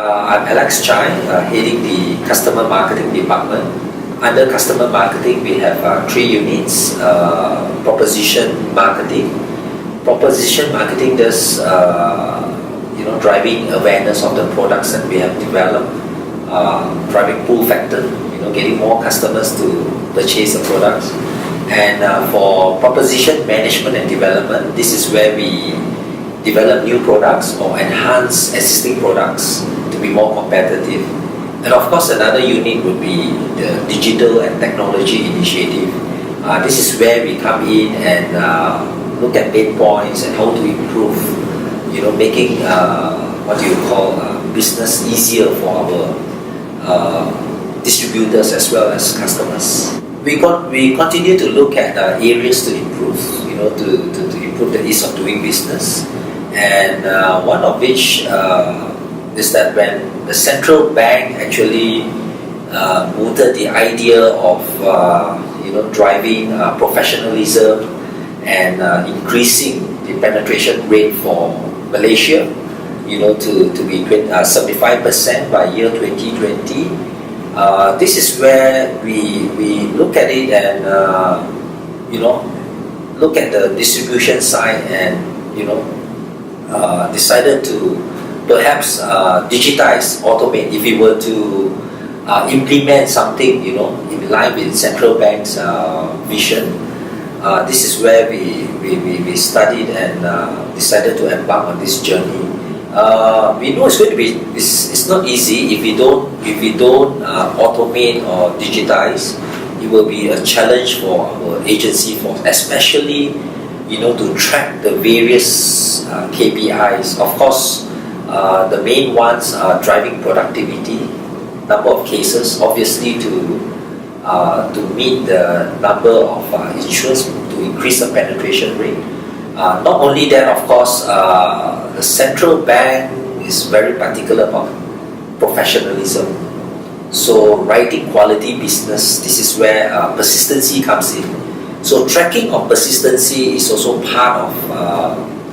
I'm Alex Chai, heading the customer marketing department. Under customer marketing, we have three units. Proposition marketing. Proposition marketing does, driving awareness of the products that we have developed, driving pull factor, getting more customers to purchase the products. And for proposition management and development, this is where we develop new products or enhance existing products to be more competitive. And of course, another unit would be the digital and technology initiative. This is where we come in and look at pain points and how to improve, making what you call business easier for our distributors as well as customers. We continue to look at areas to improve, to improve the ease of doing business. And one of which is that when the central bank actually mooted the idea of driving professionalism and increasing the penetration rate for Malaysia, to be 75% by year 2020. This is where we look at it and look at the distribution side and decided to perhaps digitize, automate. If we were to implement something in line with central bank's vision, this is where we studied and decided to embark on this journey. We know it's going to be it's not easy if we don't automate or digitize. It will be a challenge for our agency force, especially to track the various KPIs. Of course, the main ones are driving productivity, number of cases, obviously to meet the number of insurance, to increase the penetration rate. Not only that, of course, the central bank is very particular about professionalism. So writing quality business, this is where persistency comes in. So tracking of persistency is also part of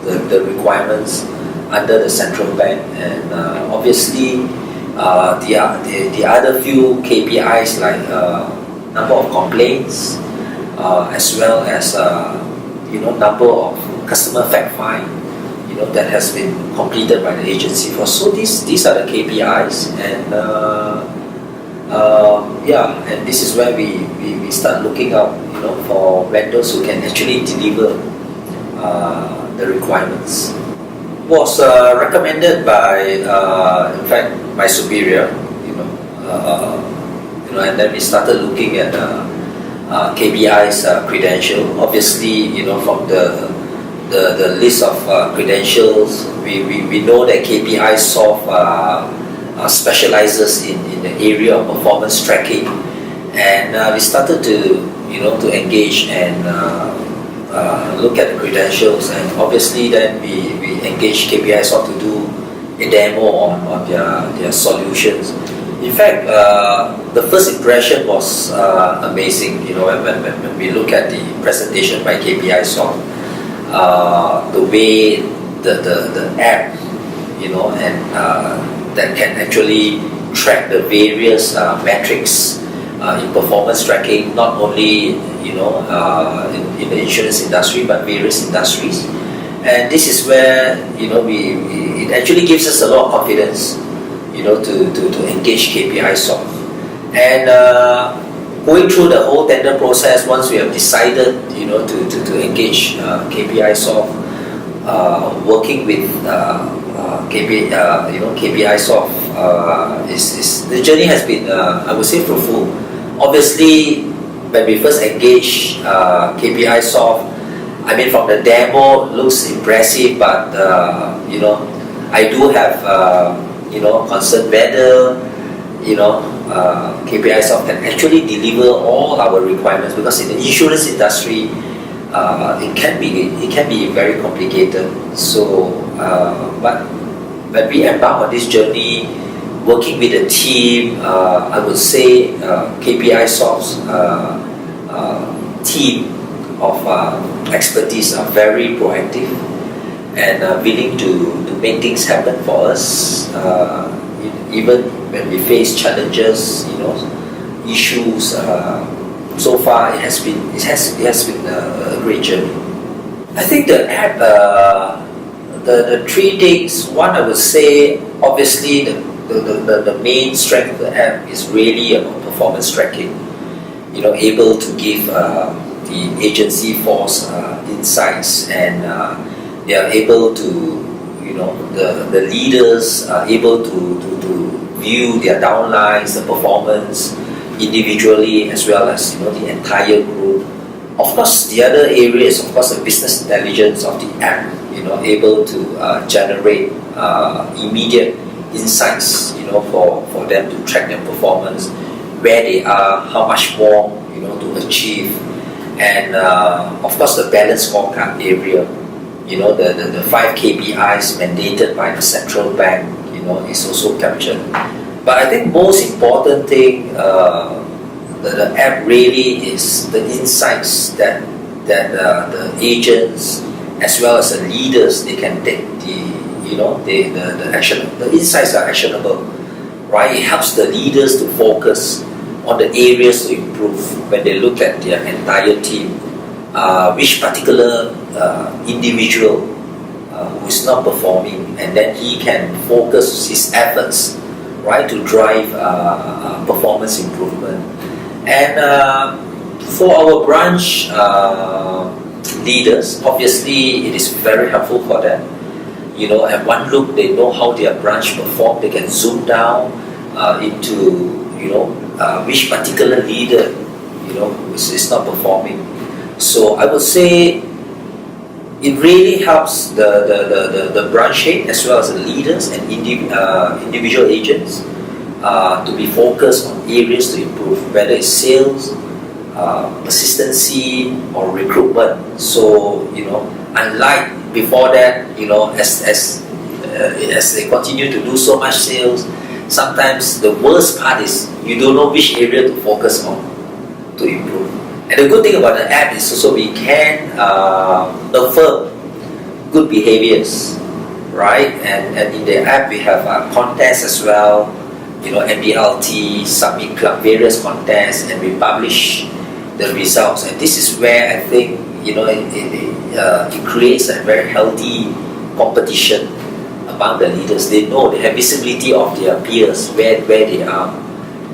the requirements under the central bank. And obviously, the other few KPIs like number of complaints, as well as number of customer fact find, that has been completed by the agency force. So these are the KPIs, and and this is where we start looking out, for vendors who can actually deliver the requirements. Was recommended by, in fact, my superior, and then we started looking at KPI's credential. Obviously, from the list of credentials, we know that KPI specializes in the area of performance tracking, and we started to engage and look at the credentials, and obviously then we engaged KPI to do a demo on their solutions. In fact, the first impression was amazing. When we look at the presentation by KPI Soft, the way the app, and that can actually track the various metrics in performance tracking, not only in the insurance industry but various industries. And this is where it actually gives us a lot of confidence, to engage KPI Soft. And going through the whole tender process, once we have decided to engage KPI Soft, working with KPI Soft, is the journey has been, I would say, fruitful. Obviously, when we first engaged KPI Soft, from the demo, looks impressive, but I do have concern whether KPI Soft can actually deliver all our requirements, because in the insurance industry, it can be very complicated. So, but when we embark on this journey, working with the team, I would say KPI Soft's team of expertise are very proactive and willing to make things happen for us. even when we face challenges, issues. So far, it has been a great journey. I think the app, the three things. One, I would say, obviously, the main strength of the app is really about performance tracking. Able to give the agency force insights, and they are able to, the leaders are able to view their downlines, the performance individually as well as the entire group. Of course, the other areas, of course, the business intelligence of the app, able to generate immediate insights, for them to track their performance, where they are, how much more, to achieve, and of course the balance scorecard area, the 5 KPIs mandated by the central bank, is also captured. But I think most important thing, the app really is the insights that the agents as well as the leaders, they can take the action. The insights are actionable, right? It helps the leaders to focus on the areas to improve when they look at their entire team, which particular individual who is not performing, and then he can focus his efforts, right, to drive performance improvement. And for our branch leaders, obviously it is very helpful for them. At one look, they know how their branch performed. They can zoom down into which particular leader is not performing. So I would say it really helps the branch head as well as the leaders and individual agents to be focused on areas to improve, whether it's sales, persistency, or recruitment. So unlike before that, as they continue to do so much sales, sometimes the worst part is you don't know which area to focus on to improve. And the good thing about the app is also we can affirm good behaviors, right? And in the app we have contests as well, MDLT, Submit Club, various contests, and we publish the results. And this is where I think it creates a very healthy competition among the leaders. They know, they have visibility of their peers, where they are,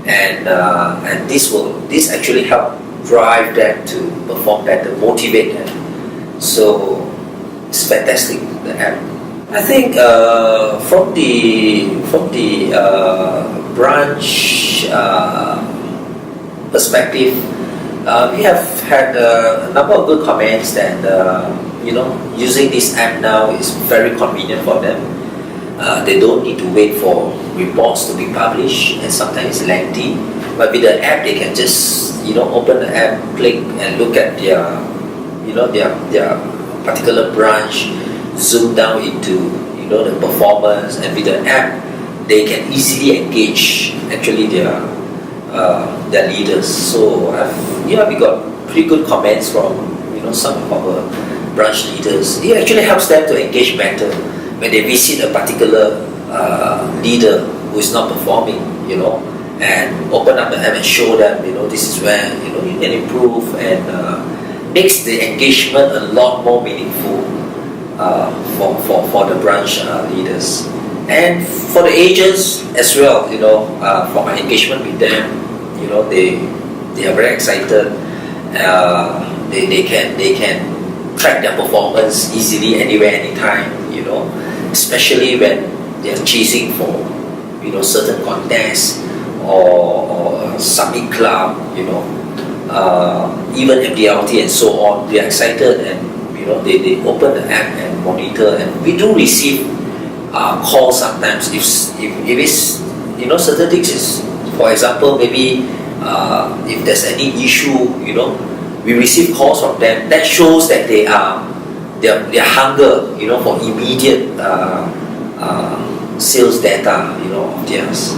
and this actually help drive them to perform better, motivate them. So it's fantastic, the app. I think from the branch perspective, we have had a number of good comments that using this app now is very convenient for them. They don't need to wait for reports to be published, and sometimes it's lengthy. But with the app, they can just open the app, click, and look at their particular branch, zoom down into the performance, and with the app, they can easily engage actually their leaders. So we got pretty good comments from some of our branch leaders. It actually helps them to engage better when they visit a particular leader who is not performing, and open up the app and show them, this is where you can improve, and makes the engagement a lot more meaningful for the branch leaders. And for the agents as well, for my engagement with them, they are very excited. They can track their performance easily, anywhere, anytime. Especially when they are chasing for certain contests or Submit Club, even MDLT and so on. They are excited, and they open the app and monitor, and we do receive calls sometimes if it's certain things is, for example, maybe if there's any issue, we receive calls from them. That shows that they are their hunger for immediate sales data of theirs.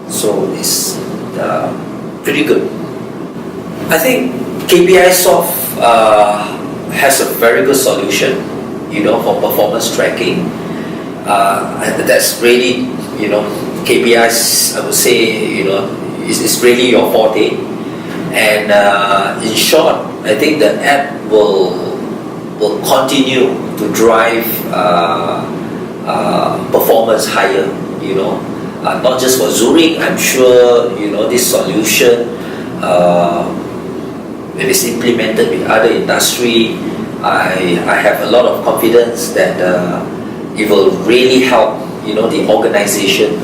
So it's pretty good. I think KPISoft has a very good solution for performance tracking. That's really you know, KPIs, I would say, you know, is really your forte. And in short, I think the app will continue to drive performance higher, you know. Not just for Zurich, I'm sure, you know, this solution, if it's implemented with other industry, I have a lot of confidence that it will really help, you know, the organization,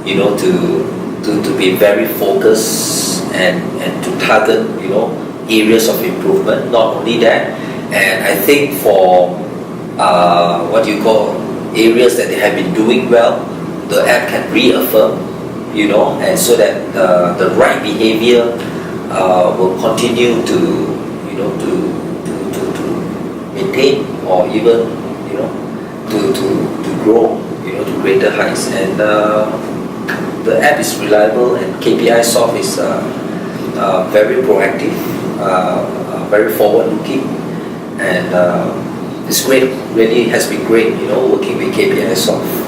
you know, to be very focused and to target, you know, areas of improvement. Not only that, and I think for what you call areas that they have been doing well, the app can reaffirm, you know, and so that the right behavior will continue to, you know, to maintain or even, you know, to grow, you know, to greater heights. And the app is reliable, and KPI Soft is very proactive, very forward-looking, and it's great. Really has been great, you know, working with KPI Soft.